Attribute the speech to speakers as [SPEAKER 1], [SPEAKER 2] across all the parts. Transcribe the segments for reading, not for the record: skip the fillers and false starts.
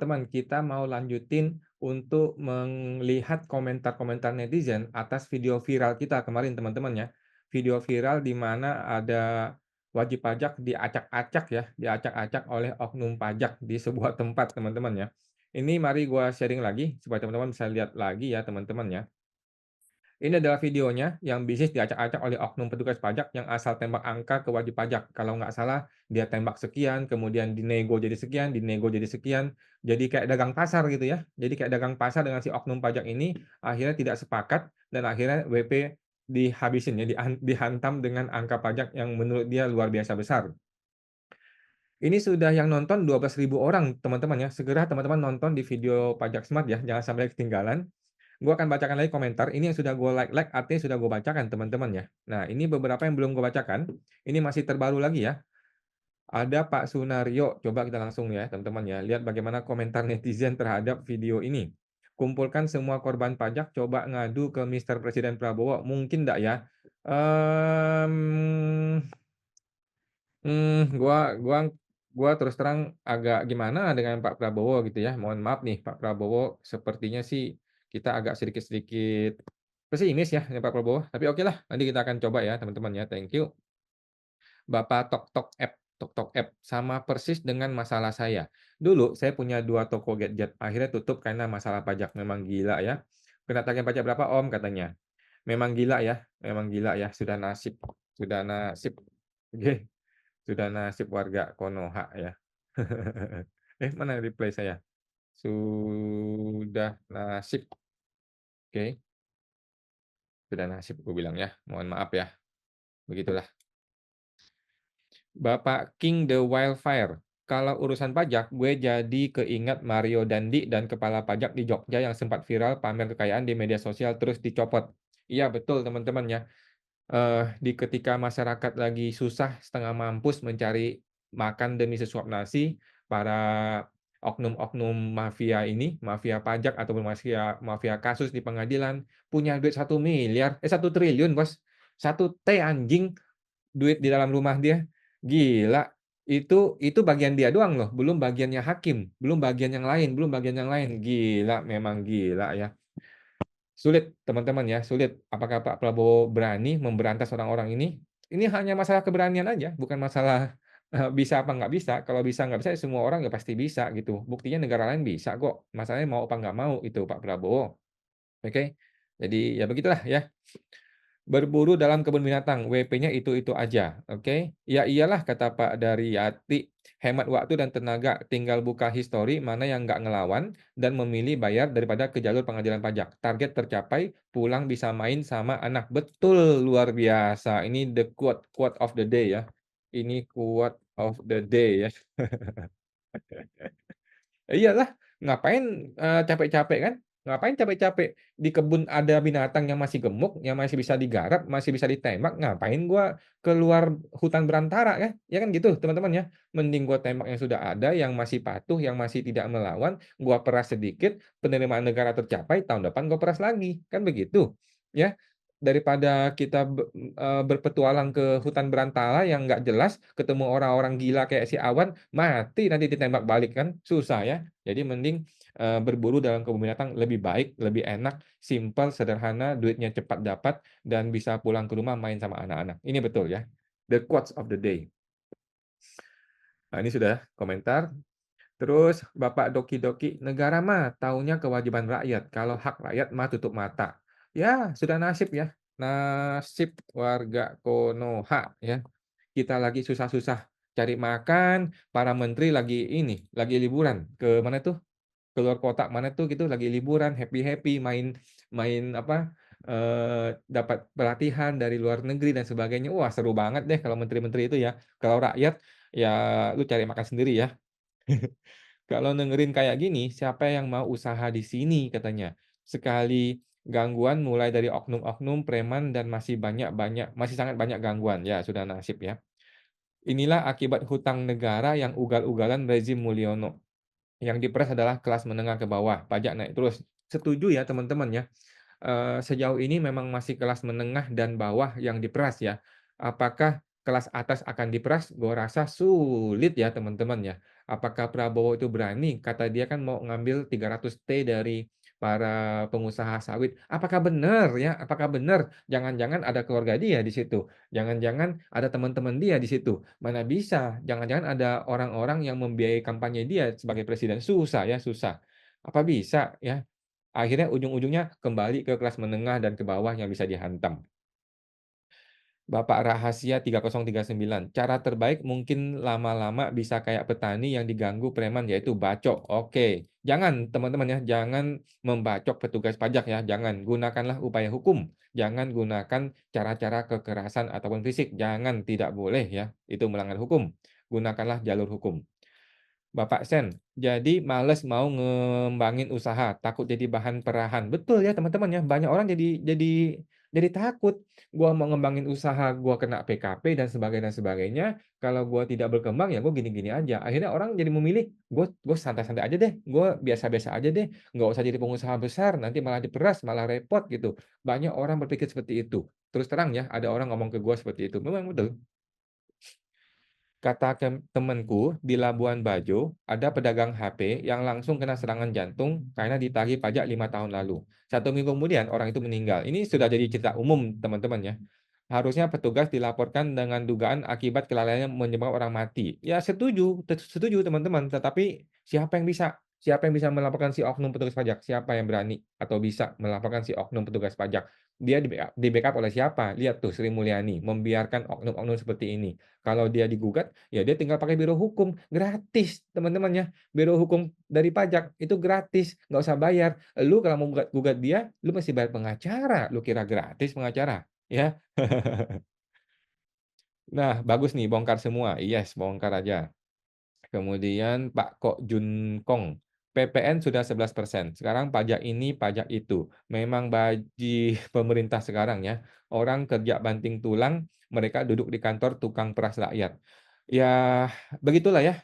[SPEAKER 1] teman-teman, kita mau lanjutin untuk melihat komentar-komentar netizen atas video viral kita kemarin teman-teman ya. Video viral di mana ada wajib pajak diacak-acak ya, diacak-acak oleh oknum pajak di sebuah tempat teman-teman ya. Ini mari gua sharing lagi supaya teman-teman bisa lihat lagi ya teman-teman ya. Ini adalah videonya yang bisnis diacak-acak oleh oknum petugas pajak yang asal tembak angka ke wajib pajak. Kalau nggak salah dia tembak sekian, kemudian dinego jadi sekian, dinego jadi sekian. Jadi kayak dagang pasar gitu ya. Jadi kayak dagang pasar dengan si oknum pajak ini akhirnya tidak sepakat dan akhirnya WP dihabisin ya, dihantam dengan angka pajak yang menurut dia luar biasa besar. Ini sudah yang nonton 12.000 orang teman-teman ya. Segera teman-teman nonton di video Pajak Smart ya, jangan sampai ketinggalan. Gue akan bacakan lagi komentar, ini yang sudah gue like artinya sudah gue bacakan teman-teman ya. Nah ini beberapa yang belum gue bacakan, ini masih terbaru lagi ya. Ada Pak Sunario, coba kita langsung ya teman-teman ya, lihat bagaimana komentar netizen terhadap video ini. Kumpulkan semua korban pajak, coba ngadu ke Mister Presiden Prabowo, mungkin enggak ya? Mmm, gua terus terang agak gimana dengan Pak Prabowo gitu ya, mohon maaf nih Pak Prabowo, sepertinya sih kita agak sedikit-sedikit pesimis ya dengan Pak Prabowo, tapi okelah nanti kita akan coba ya teman-teman ya, thank you. Bapak Tok Tok App, sama persis dengan masalah saya. Dulu saya punya 2 toko gadget, akhirnya tutup karena masalah pajak, memang gila ya. "Kena tagihan pajak berapa Om?" katanya. Memang gila ya, sudah nasib, oke, sudah nasib warga Konoha ya. Mana replay saya? Sudah nasib, oke, sudah nasib aku bilang ya, mohon maaf ya, begitulah. Bapak King the Wildfire, kalau urusan pajak gue jadi keingat Mario Dandi dan kepala pajak di Jogja yang sempat viral pamer kekayaan di media sosial terus dicopot. Iya betul teman-teman ya, di ketika masyarakat lagi susah setengah mampus mencari makan demi sesuap nasi, para oknum-oknum mafia ini, mafia pajak ataupun mafia mafia kasus di pengadilan, punya duit 1 miliar, 1 triliun Bos, 1 T anjing, duit di dalam rumah dia. Gila, itu bagian dia doang loh, belum bagiannya hakim, belum bagian yang lain belum bagian yang lain. Gila, memang gila ya. Sulit teman-teman ya, sulit. Apakah Pak Prabowo berani memberantas orang-orang ini? Ini hanya masalah keberanian aja, bukan masalah, bisa apa nggak bisa. Kalau bisa nggak bisa, ya semua orang ya pasti bisa gitu. Buktinya negara lain bisa kok, masalahnya mau apa nggak mau itu Pak Prabowo, oke? Jadi ya begitulah ya. Berburu dalam kebun binatang, WP-nya itu-itu aja, oke? Ya iyalah kata Pak Daryati, hemat waktu dan tenaga, tinggal buka history mana yang nggak ngelawan dan memilih bayar daripada ke jalur pengadilan pajak. Target tercapai, pulang bisa main sama anak. Betul, luar biasa. Ini the quote quote of the day ya. Ini quote of the day ya. Iyalah, ngapain, capek-capek kan? Ngapain capek-capek di kebun ada binatang yang masih gemuk, yang masih bisa digarap, masih bisa ditembak, ngapain gua keluar hutan belantara ya kan gitu teman-teman ya. Mending gua tembak yang sudah ada, yang masih patuh, yang masih tidak melawan, gua peras sedikit, penerimaan negara tercapai, tahun depan gua peras lagi, kan begitu, ya. Daripada kita berpetualang ke hutan belantara yang nggak jelas, ketemu orang-orang gila kayak si Awan, mati nanti ditembak balik kan, susah ya. Jadi mending, berburu dalam kebun binatang lebih baik, lebih enak, simpel, sederhana, duitnya cepat dapat, dan bisa pulang ke rumah main sama anak-anak. Ini betul ya, the quotes of the day. Nah ini sudah komentar. Terus Bapak Doki-Doki, negara mah taunya kewajiban rakyat, kalau hak rakyat mah tutup mata. Ya sudah nasib ya, nasib warga Konoha ya. Kita lagi susah-susah cari makan, para menteri lagi ini, lagi liburan ke mana tuh, keluar kota mana tuh gitu, lagi liburan, happy-happy, main main apa, dapat pelatihan dari luar negeri dan sebagainya. Wah, seru banget deh kalau menteri-menteri itu ya. Kalau rakyat, ya lu cari makan sendiri ya. "Kalau dengerin kayak gini, siapa yang mau usaha di sini?" katanya. "Sekali gangguan mulai dari oknum-oknum, preman, dan masih sangat banyak gangguan." Ya, sudah nasib ya. Inilah akibat hutang negara yang ugal-ugalan rezim Mulyono. Yang diperas adalah kelas menengah ke bawah, pajak naik terus. Setuju ya teman-teman ya, sejauh ini memang masih kelas menengah dan bawah yang diperas ya. Apakah kelas atas akan diperas, gua rasa sulit ya teman-teman ya. Apakah Prabowo itu berani? Kata dia kan mau ngambil 300 T dari para pengusaha sawit. Apakah benar ya? Apakah benar? Jangan-jangan ada keluarga dia di situ. Jangan-jangan ada teman-teman dia di situ. Mana bisa? Jangan-jangan ada orang-orang yang membiayai kampanye dia sebagai presiden. Susah ya, susah. Apa bisa ya? Akhirnya ujung-ujungnya kembali ke kelas menengah dan ke bawah yang bisa dihantam. Bapak Rahasia 3039, cara terbaik mungkin lama-lama bisa kayak petani yang diganggu preman yaitu bacok. Oke, jangan teman-teman ya, jangan membacok petugas pajak ya, jangan. Gunakanlah upaya hukum, jangan gunakan cara-cara kekerasan ataupun fisik, jangan, tidak boleh ya, itu melanggar hukum. Gunakanlah jalur hukum. Bapak Sen, jadi males mau ngembangin usaha, takut jadi bahan perahan. Betul ya teman-teman ya, banyak orang jadi takut. Gua mau ngembangin usaha, gua kena PKP dan sebagainya. Kalau gua tidak berkembang ya gua gini-gini aja. Akhirnya orang jadi memilih, gue santai-santai aja deh, gue biasa-biasa aja deh, nggak usah jadi pengusaha besar, nanti malah diperas, malah repot gitu. Banyak orang berpikir seperti itu. Terus terang ya, ada orang ngomong ke gua seperti itu. Memang betul. Kata temenku di Labuan Bajo, ada pedagang HP yang langsung kena serangan jantung karena ditagih pajak 5 tahun lalu. 1 minggu kemudian orang itu meninggal. Ini sudah jadi cerita umum teman-teman ya. Harusnya petugas dilaporkan dengan dugaan akibat kelalaiannya menyebabkan orang mati. Ya setuju, setuju teman-teman. Tetapi siapa yang bisa? Siapa yang bisa melaporkan si oknum petugas pajak? Siapa yang berani atau bisa melaporkan si oknum petugas pajak? Dia di backup oleh siapa? Lihat tuh Sri Mulyani membiarkan oknum-oknum seperti ini. Kalau dia digugat, ya dia tinggal pakai biro hukum, gratis teman-teman ya. Biro hukum dari pajak itu gratis, nggak usah bayar. Lu kalau mau gugat dia, lu mesti bayar pengacara. Lu kira gratis pengacara, ya? Nah, bagus nih bongkar semua. Yes, bongkar aja. Kemudian Pak Kok Jun Kong, PPN sudah 11%. Sekarang pajak ini, pajak itu. Memang baji pemerintah sekarang ya. Orang kerja banting tulang, mereka duduk di kantor tukang peras rakyat. Ya, begitulah ya,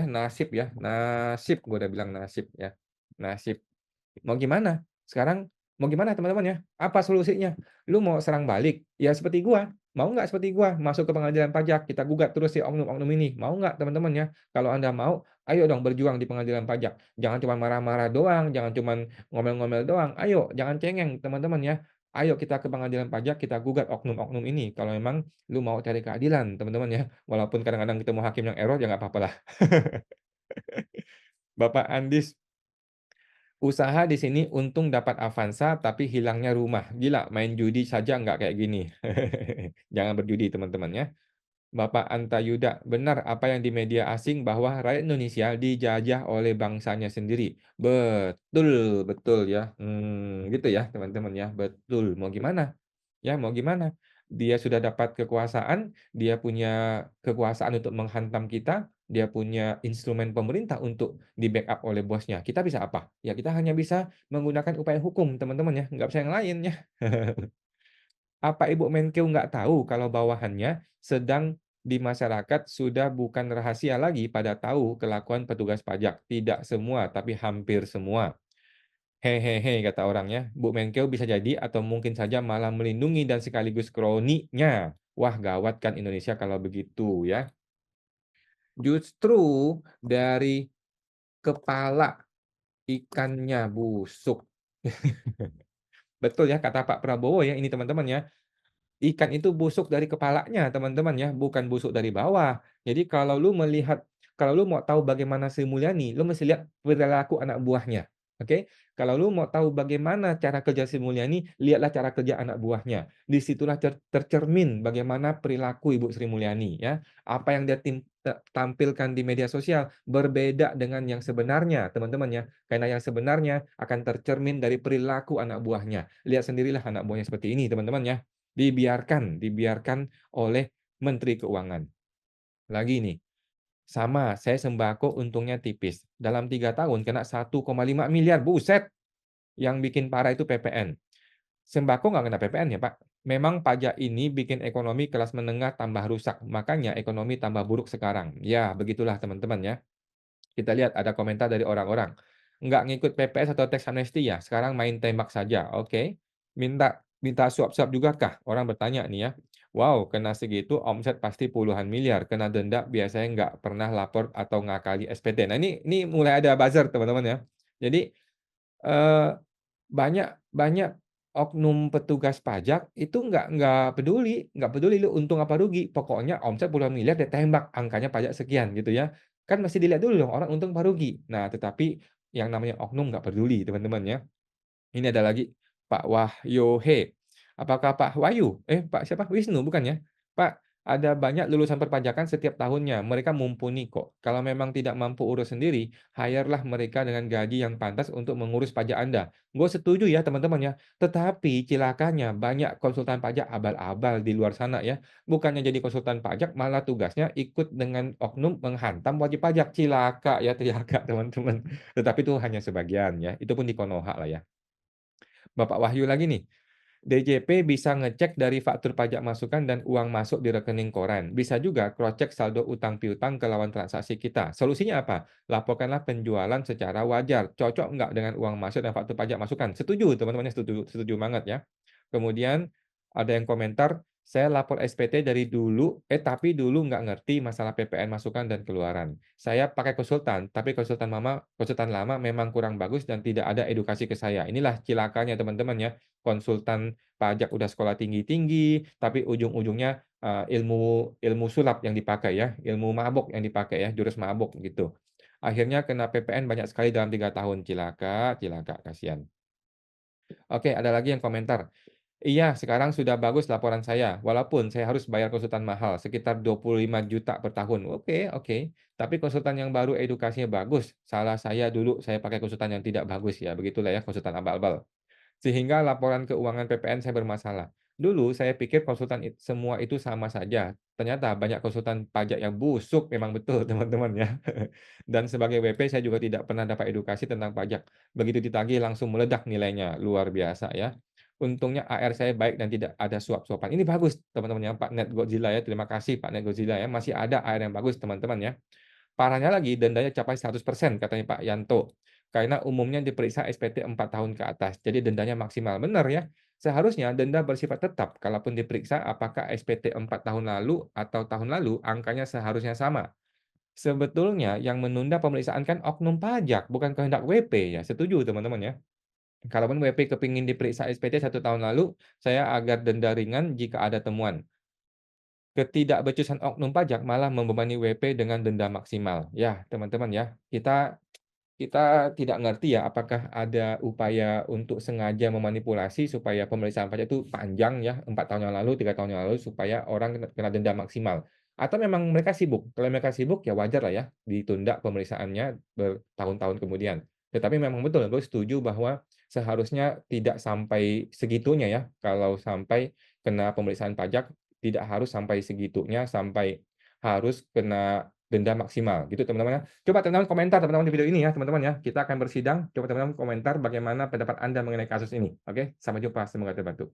[SPEAKER 1] nasib ya. Nasib, gue udah bilang nasib ya. Nasib. Mau gimana? Sekarang mau gimana teman-teman ya? Apa solusinya? Lu mau serang balik? Ya seperti gua. Mau nggak seperti gua? Masuk ke pengadilan pajak, kita gugat terus si oknum-oknum ini. Mau nggak teman-teman ya? Kalau Anda mau, ayo dong berjuang di pengadilan pajak. Jangan cuma marah-marah doang, jangan cuma ngomel-ngomel doang. Ayo, jangan cengeng teman-teman ya. Ayo kita ke pengadilan pajak, kita gugat oknum-oknum ini. Kalau memang lu mau cari keadilan, teman-teman ya. Walaupun kadang-kadang ketemu hakim yang error, ya nggak apa-apa lah. Bapak Andis, usaha di sini untung dapat Avanza tapi hilangnya rumah. Gila, main judi saja nggak kayak gini. Jangan berjudi teman-teman ya. Bapak Anta Yuda, benar apa yang di media asing bahwa rakyat Indonesia dijajah oleh bangsanya sendiri. Betul, betul ya. Gitu ya teman-teman ya. Betul. Mau gimana? Ya, mau gimana? Dia sudah dapat kekuasaan, dia punya kekuasaan untuk menghantam kita, dia punya instrumen pemerintah untuk di-backup oleh bosnya. Kita bisa apa? Ya kita hanya bisa menggunakan upaya hukum, teman-teman ya, nggak bisa yang lain ya. Apa Ibu Menkeu nggak tahu kalau bawahannya sedang di masyarakat sudah bukan rahasia lagi pada tahu kelakuan petugas pajak. Tidak semua, tapi hampir semua. Hehehe, kata orangnya, Bu Menkeu bisa jadi atau mungkin saja malah melindungi dan sekaligus kroninya. Wah, gawat kan Indonesia kalau begitu ya. Justru dari kepala ikannya busuk. Betul ya kata Pak Prabowo ya ini teman-teman ya. Ikan itu busuk dari kepalanya, teman-teman ya, bukan busuk dari bawah. Jadi kalau lu mau tahu bagaimana Sri Mulyani, lu mesti lihat perilaku anak buahnya. Oke? Kalau lu mau tahu bagaimana cara kerja Sri Mulyani, lihatlah cara kerja anak buahnya. Disitulah tercermin bagaimana perilaku Ibu Sri Mulyani ya. Apa yang dia tampilkan di media sosial berbeda dengan yang sebenarnya, teman-teman ya. Karena yang sebenarnya akan tercermin dari perilaku anak buahnya. Lihat sendirilah anak buahnya seperti ini, teman-teman ya. Dibiarkan oleh Menteri Keuangan. Lagi nih, sama saya sembako untungnya tipis. Dalam 3 tahun kena 1,5 miliar, buset. Yang bikin parah itu PPN. Sembako nggak kena PPN ya Pak. Memang pajak ini bikin ekonomi kelas menengah tambah rusak. Makanya ekonomi tambah buruk sekarang. Ya, begitulah teman-teman ya. Kita lihat ada komentar dari orang-orang. Nggak ngikut PPS atau teks amnesti ya, sekarang main tembak saja. Oke. Minta minta suap-suap juga kah? Orang bertanya nih ya. Wow, kena segitu omset pasti puluhan miliar, kena denda biasanya nggak pernah lapor atau ngakali SPT. Nah ini mulai ada buzzer teman-teman ya. Jadi, eee, banyak banyak oknum petugas pajak itu nggak peduli lu untung apa rugi, pokoknya omset puluhan miliar dia tembak, angkanya pajak sekian gitu ya. Kan mesti dilihat dulu dong orang untung apa rugi. Nah tetapi yang namanya oknum nggak peduli teman-teman ya. Ini ada lagi, Pak Wahyohe. Apakah Pak Wahyu? Pak siapa? Wisnu bukan ya? Pak, ada banyak lulusan perpajakan setiap tahunnya, mereka mumpuni kok. Kalau memang tidak mampu urus sendiri, hire-lah mereka dengan gaji yang pantas untuk mengurus pajak Anda. Gue setuju ya teman-teman ya, tetapi cilakanya banyak konsultan pajak abal-abal di luar sana ya. Bukannya jadi konsultan pajak, malah tugasnya ikut dengan oknum menghantam wajib pajak. Cilaka ya, cilaka teman-teman. Tetapi itu hanya sebagian ya, itu pun di Konoha lah ya. Bapak Wahyu lagi nih, DJP bisa ngecek dari faktur pajak masukan dan uang masuk di rekening koran. Bisa juga cross-check saldo utang piutang ke lawan transaksi kita. Solusinya apa? Laporkanlah penjualan secara wajar. Cocok nggak dengan uang masuk dan faktur pajak masukan? Setuju, teman-teman, setuju, setuju banget ya. Kemudian ada yang komentar, saya lapor SPT dari dulu, tapi dulu nggak ngerti masalah PPN masukan dan keluaran. Saya pakai konsultan, tapi konsultan lama memang kurang bagus dan tidak ada edukasi ke saya. Inilah cilakanya teman-teman ya, konsultan pajak udah sekolah tinggi-tinggi, tapi ujung-ujungnya, ilmu ilmu sulap yang dipakai ya, ilmu mabok yang dipakai ya, jurus mabok gitu. Akhirnya kena PPN banyak sekali dalam 3 tahun, cilaka cilaka, kasihan. Oke, ada lagi yang komentar, "Iya, sekarang sudah bagus laporan saya, walaupun saya harus bayar konsultan mahal, sekitar 25 juta per tahun." Oke oke, tapi konsultan yang baru edukasinya bagus, salah saya dulu saya pakai konsultan yang tidak bagus ya, begitulah ya konsultan abal-abal. Sehingga laporan keuangan PPN saya bermasalah. Dulu saya pikir konsultan semua itu sama saja, ternyata banyak konsultan pajak yang busuk memang betul teman-teman ya. Dan sebagai WP saya juga tidak pernah dapat edukasi tentang pajak. Begitu ditagih langsung meledak nilainya, luar biasa ya. Untungnya AR saya baik dan tidak ada suap-suapan. Ini bagus teman-teman ya, Pak Net Godzilla ya, terima kasih Pak Net Godzilla ya, masih ada AR yang bagus teman-teman ya. Parahnya lagi dendanya capai 100% katanya Pak Yanto. Karena umumnya diperiksa SPT 4 tahun ke atas, jadi dendanya maksimal. Benar ya, seharusnya denda bersifat tetap kalaupun diperiksa apakah SPT 4 tahun lalu atau tahun lalu angkanya seharusnya sama. Sebetulnya yang menunda pemeriksaan kan oknum pajak, bukan kehendak WP ya, setuju teman-teman ya. Kalaupun WP kepingin diperiksa SPT 1 tahun lalu, saya agar denda ringan jika ada temuan. Ketidakbecusan oknum pajak malah membebani WP dengan denda maksimal. Ya, teman-teman ya, kita tidak ngerti ya, apakah ada upaya untuk sengaja memanipulasi supaya pemeriksaan pajak itu panjang ya, 4 tahun yang lalu, 3 tahun yang lalu, supaya orang kena denda maksimal. Atau memang mereka sibuk, kalau mereka sibuk ya wajar lah ya, ditunda pemeriksaannya bertahun-tahun kemudian. Tetapi memang betul, gue setuju bahwa seharusnya tidak sampai segitunya ya, kalau sampai kena pemeriksaan pajak, tidak harus sampai segitunya, sampai harus kena denda maksimal, gitu teman-teman ya. Coba teman-teman komentar teman-teman di video ini ya teman-teman ya. Kita akan bersidang, coba teman-teman komentar bagaimana pendapat Anda mengenai kasus ini. Oke, sampai jumpa, semoga terbantu.